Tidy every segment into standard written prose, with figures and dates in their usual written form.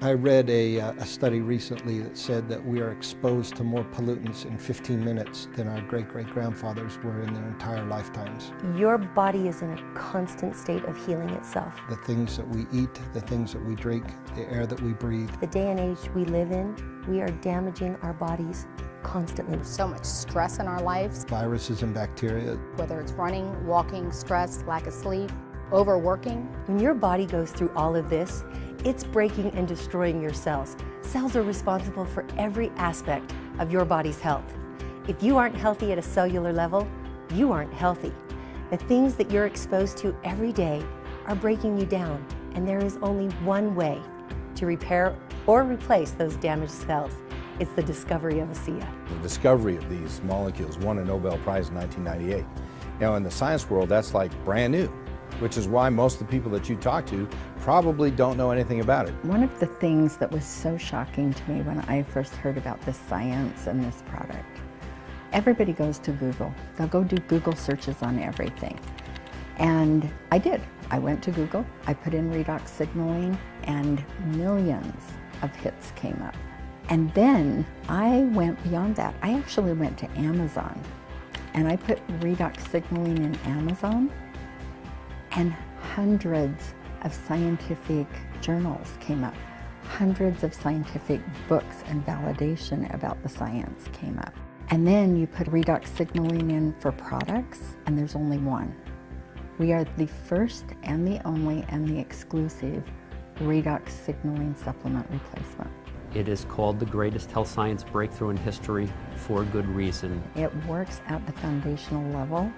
I read a study recently that said that we are exposed to more pollutants in 15 minutes than our great-great-grandfathers were in their entire lifetimes. Your body is in a constant state of healing itself. The things that we eat, the things that we drink, the air that we breathe. The day and age we live in, we are damaging our bodies constantly. There's so much stress in our lives. Viruses and bacteria. Whether it's running, walking, stress, lack of sleep, overworking. When your body goes through all of this, it's breaking and destroying your cells. Cells are responsible for every aspect of your body's health. If you aren't healthy at a cellular level, you aren't healthy. The things that you're exposed to every day are breaking you down, and there is only one way to repair or replace those damaged cells. It's the discovery of ASEA. The discovery of these molecules won a Nobel Prize in 1998. Now, in the science world, that's like brand new, which is why most of the people that you talk to probably don't know anything about it. One of the things that was so shocking to me when I first heard about this science and this product, everybody goes to Google. They'll go do Google searches on everything. And I did. I went to Google, I put in redox signaling, and millions of hits came up. And then I went beyond that. I actually went to Amazon, and I put redox signaling in Amazon, and hundreds of scientific journals came up. Hundreds of scientific books and validation about the science came up. And then you put redox signaling in for products, and there's only one. We are the first and the only and the exclusive redox signaling supplement replacement. It is called the greatest health science breakthrough in history for good reason. It works at the foundational level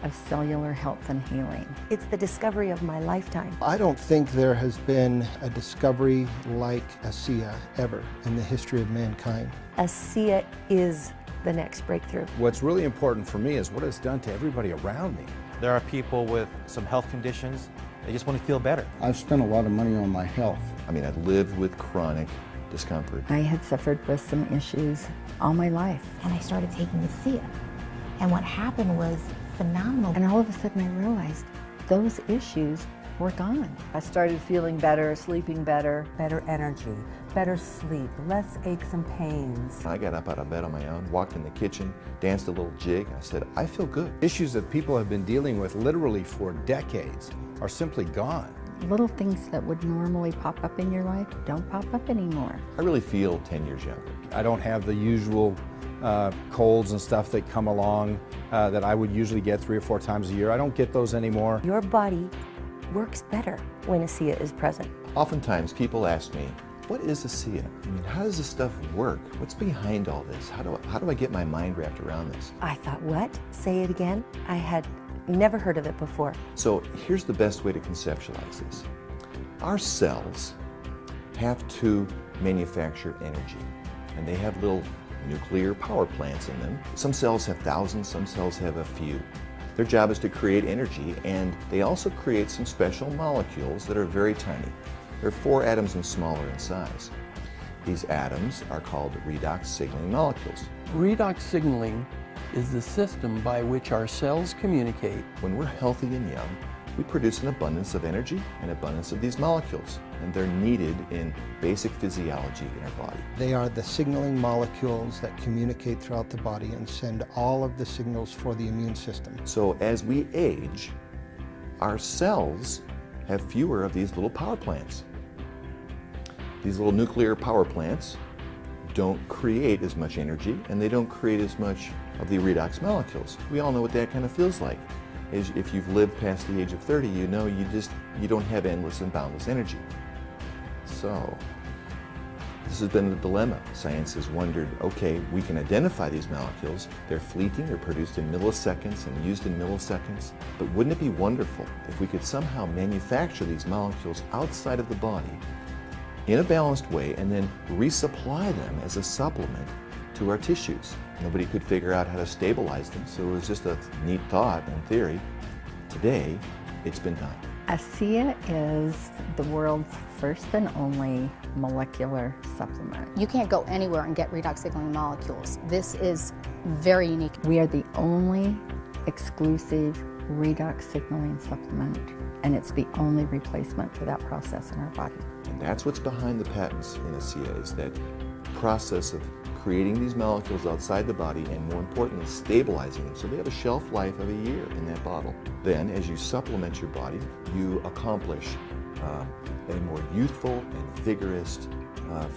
of cellular health and healing. It's the discovery of my lifetime. I don't think there has been a discovery like ASEA ever in the history of mankind. ASEA is the next breakthrough. What's really important for me is what it's done to everybody around me. There are people with some health conditions, they just want to feel better. I've spent a lot of money on my health. I mean, I lived with chronic discomfort. I had suffered with some issues all my life. And I started taking ASEA. And what happened was phenomenal. And all of a sudden I realized those issues were gone. I started feeling better, sleeping better, better energy, better sleep, less aches and pains. I got up out of bed on my own, walked in the kitchen, danced a little jig. I said, I feel good. Issues that people have been dealing with literally for decades are simply gone. Little things that would normally pop up in your life don't pop up anymore. I really feel 10 years younger. I don't have the usual colds and stuff that come along that I would usually get 3 or 4 times a year. I don't get those anymore. Your body works better when ASEA is present. Oftentimes people ask me, what is ASEA? I mean, how does this stuff work? What's behind all this? How do I get my mind wrapped around this? I thought, what? Say it again? I had never heard of it before. So here's the best way to conceptualize this. Our cells have to manufacture energy, and they have little nuclear power plants in them. Some cells have thousands, some cells have a few. Their job is to create energy, and they also create some special molecules that are very tiny. They're 4 atoms and smaller in size. These atoms are called redox signaling molecules. Redox signaling is the system by which our cells communicate. When we're healthy and young, we produce an abundance of energy, an abundance of these molecules, and they're needed in basic physiology in our body. They are the signaling molecules that communicate throughout the body and send all of the signals for the immune system. So as we age, our cells have fewer of these little power plants. These little nuclear power plants don't create as much energy, and they don't create as much of the redox molecules. We all know what that kind of feels like. If you've lived past the age of 30, you know you don't have endless and boundless energy. So this has been the dilemma. Science has wondered, okay, we can identify these molecules. They're fleeting, they're produced in milliseconds and used in milliseconds. But wouldn't it be wonderful if we could somehow manufacture these molecules outside of the body in a balanced way and then resupply them as a supplement to our tissues? Nobody could figure out how to stabilize them, so it was just a neat thought in theory. Today, it's been done. ASEA is the world's first and only molecular supplement. You can't go anywhere and get redox signaling molecules. This is very unique. We are the only exclusive redox signaling supplement, and it's the only replacement for that process in our body. And that's what's behind the patents in ASEA, is that process of creating these molecules outside the body and, more importantly, stabilizing them so they have a shelf life of a year in that bottle. Then, as you supplement your body, you accomplish a more youthful and vigorous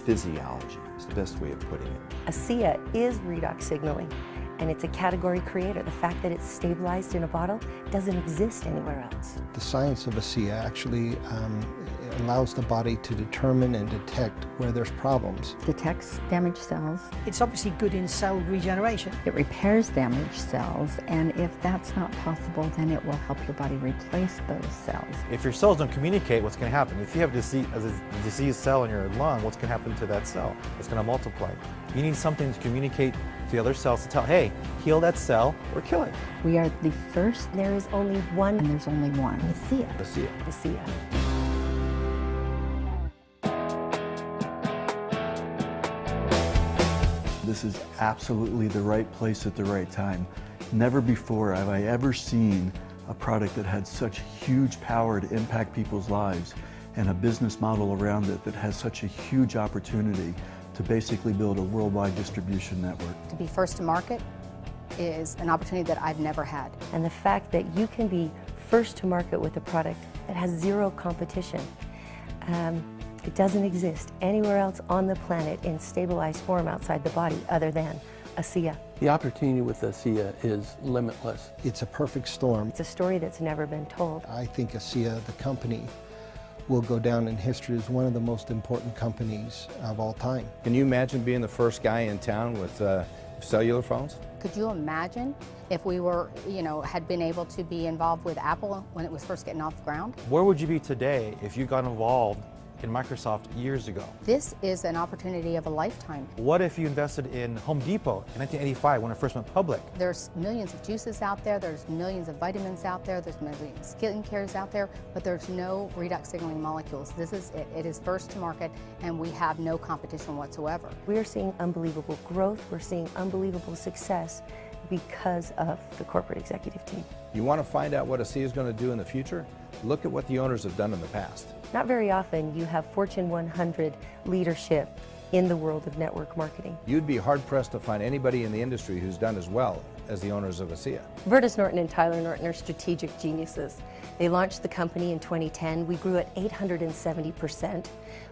physiology. It's the best way of putting it. ASEA is redox signaling, and it's a category creator. The fact that it's stabilized in a bottle doesn't exist anywhere else. The science of ASEA actually allows the body to determine and detect where there's problems. Detects damaged cells. It's obviously good in cell regeneration. It repairs damaged cells, and if that's not possible, then it will help your body replace those cells. If your cells don't communicate, what's going to happen? If you have a diseased cell in your lung, what's going to happen to that cell? It's going to multiply. You need something to communicate to the other cells to tell, hey, heal that cell or kill it. We are the first. There is only one. And there's only one. ASEA. ASEA. ASEA. This is absolutely the right place at the right time. Never before have I ever seen a product that had such huge power to impact people's lives and a business model around it that has such a huge opportunity to basically build a worldwide distribution network. To be first to market is an opportunity that I've never had. And the fact that you can be first to market with a product that has zero competition. It doesn't exist anywhere else on the planet in stabilized form outside the body other than ASEA. The opportunity with ASEA is limitless. It's a perfect storm. It's a story that's never been told. I think ASEA, the company, will go down in history as one of the most important companies of all time. Can you imagine being the first guy in town with cellular phones? Could you imagine if we were, had been able to be involved with Apple when it was first getting off the ground? Where would you be today if you got involved in Microsoft years ago? This is an opportunity of a lifetime. What if you invested in Home Depot in 1985 when it first went public? There's millions of juices out there, there's millions of vitamins out there, there's millions of skincares out there, but there's no redox signaling molecules. This is it. It is first to market, and we have no competition whatsoever. We are seeing unbelievable growth, we're seeing unbelievable success because of the corporate executive team. You want to find out what ASEA is going to do in the future? Look at what the owners have done in the past. Not very often you have Fortune 100 leadership in the world of network marketing. You'd be hard-pressed to find anybody in the industry who's done as well as the owners of ASEA. Vertus Norton and Tyler Norton are strategic geniuses. They launched the company in 2010. We grew at 870%.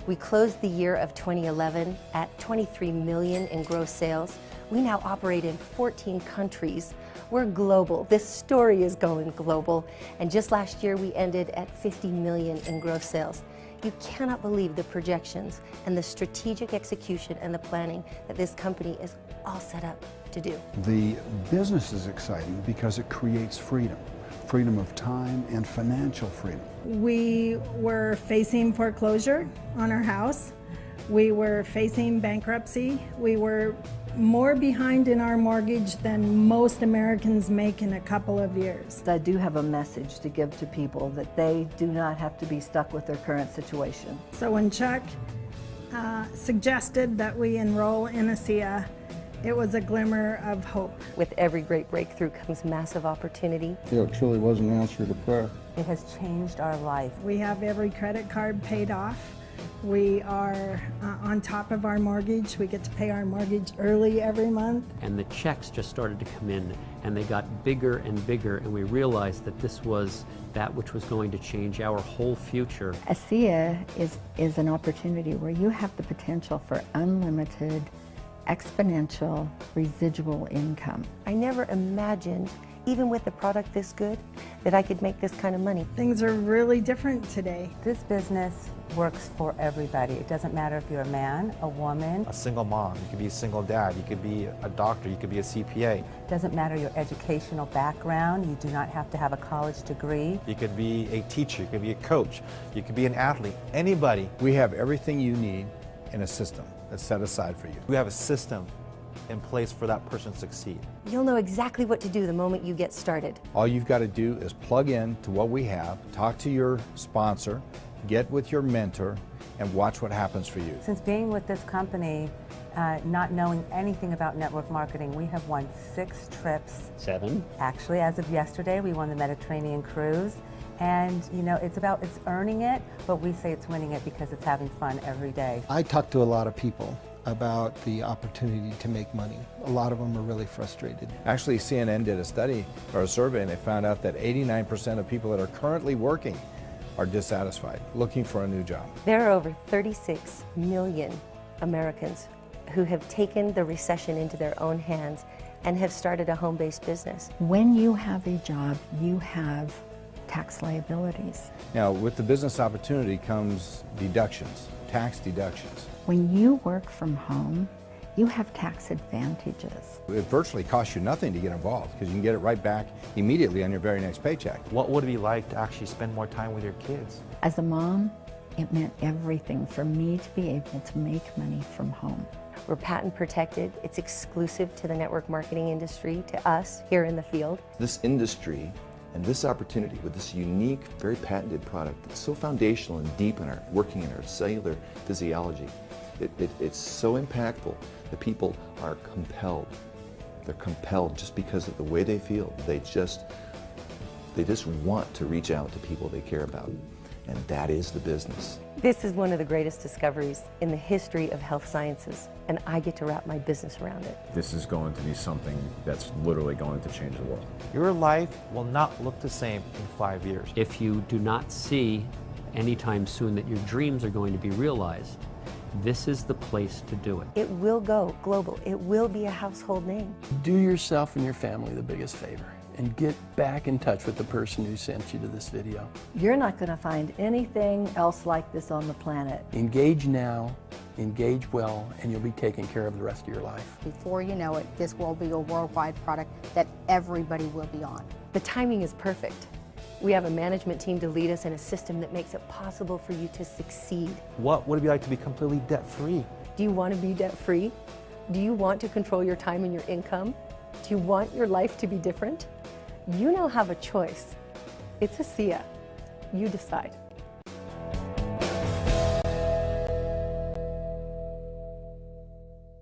We closed the year of 2011 at 23 million in gross sales. We now operate in 14 countries. We're global. This story is going global. And just last year, we ended at 50 million in gross sales. You cannot believe the projections and the strategic execution and the planning that this company is all set up to do. The business is exciting because it creates freedom. Freedom of time and financial freedom. We were facing foreclosure on our house. We were facing bankruptcy. We were more behind in our mortgage than most Americans make in a couple of years. I do have a message to give to people that they do not have to be stuck with their current situation. So when Chuck suggested that we enroll in ASEA, it was a glimmer of hope. With every great breakthrough comes massive opportunity. It truly was an answer to prayer. It has changed our life. We have every credit card paid off. We are on top of our mortgage. We get to pay our mortgage early every month. And the checks just started to come in, and they got bigger and bigger, and we realized that this was that which was going to change our whole future. ASEA is an opportunity where you have the potential for unlimited, exponential, residual income. I never imagined, even with a product this good, that I could make this kind of money. Things are really different today. This business works for everybody. It doesn't matter if you're a man, a woman, A single mom, you could be a single dad, you could be a doctor, you could be a CPA. It doesn't matter your educational background. You do not have to have a college degree. You could be a teacher, you could be a coach, you could be an athlete, anybody. We have everything you need in a system that's set aside for you. We have a system in place for that person to succeed. You'll know exactly what to do the moment you get started. All you've got to do is plug in to what we have, talk to your sponsor, get with your mentor, and watch what happens for you. Since being with this company, not knowing anything about network marketing, we have won 6 trips. 7. Actually, as of yesterday, we won the Mediterranean cruise, And you know, it's earning it, but we say it's winning it because it's having fun every day. I talk to a lot of people about the opportunity to make money. A lot of them are really frustrated. Actually, CNN did a study or a survey, and they found out that 89% of people that are currently working are dissatisfied, looking for a new job. There are over 36 million Americans who have taken the recession into their own hands and have started a home-based business. When you have a job, you have tax liabilities. Now, with the business opportunity comes deductions, tax deductions. When you work from home, you have tax advantages. It virtually costs you nothing to get involved because you can get it right back immediately on your very next paycheck. What would it be like to actually spend more time with your kids? As a mom, it meant everything for me to be able to make money from home. We're patent protected. It's exclusive to the network marketing industry, to us here in the field. This industry and this opportunity with this unique, very patented product that's so foundational and deep in our working in our cellular physiology, it's so impactful that people are compelled. They're compelled just because of the way they feel. They just want to reach out to people they care about. And that is the business. This is one of the greatest discoveries in the history of health sciences, and I get to wrap my business around it. This is going to be something that's literally going to change the world. Your life will not look the same in 5 years. If you do not see anytime soon that your dreams are going to be realized, this is the place to do it. It will go global. It will be a household name. Do yourself and your family the biggest favor and get back in touch with the person who sent you to this video. You're not going to find anything else like this on the planet. Engage now, engage well, and you'll be taking care of the rest of your life. Before you know it, this will be a worldwide product that everybody will be on. The timing is perfect. We have a management team to lead us in a system that makes it possible for you to succeed. What would it be like to be completely debt-free? Do you want to be debt-free? Do you want to control your time and your income? Do you want your life to be different? You now have a choice. It's ASEA. You decide.